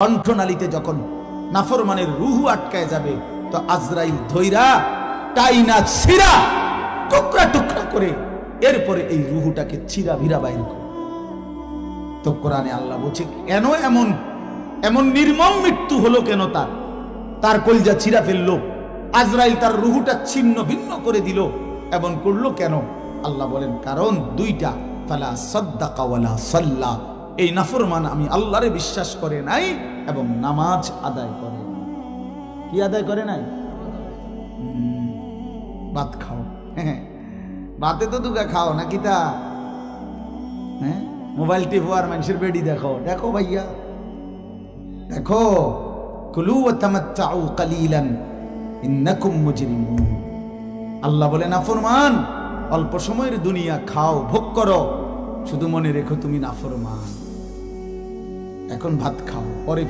কণ্ঠনালীতে যখন নাফরমানের রুহু আটকায় যাবে তো আজরাইল ধৈরা টাইনা ছিরা টুকরা টুকরা করে এরপরে এই রুহুটাকে ছিরা ভিরা বাইর করে। তো কোরআনে আল্লাহ বলছে কেন এমন এমন নির্মম মৃত্যু হলো, কেন তার কলজা ছিরা ফেললো, আজরাইল তার রুহুটা ছিন্ন ভিন্ন করে দিল, এমন করলো কেন? আল্লাহ বলেন কারণ দুইটা, ফালা সাদ্দাকা ওয়ালা সাল্লা, এই নাফরমান আমি আল্লাহরে বিশ্বাস করে নাই এবং নামাজ আদায় করে নাই। কি আদায় করে নাই? ভাত খাও, ভাতে তো দুগা খাও নাকি তা? হ্যাঁ, মোবাইল টিপো আর মানুষের বেডি দেখো, দেখো ভাইয়া দেখো, কুলু ওয়া তামাত্তাউ কালিলান ইন্নাকুম মুজরিমুন। আল্লাহ বলে নাফরমান অল্প সময়ের দুনিয়া খাও, ভোগ করো, শুধু মনে রেখো তুমি নাফরমান। এখন ভাত খাও, পরে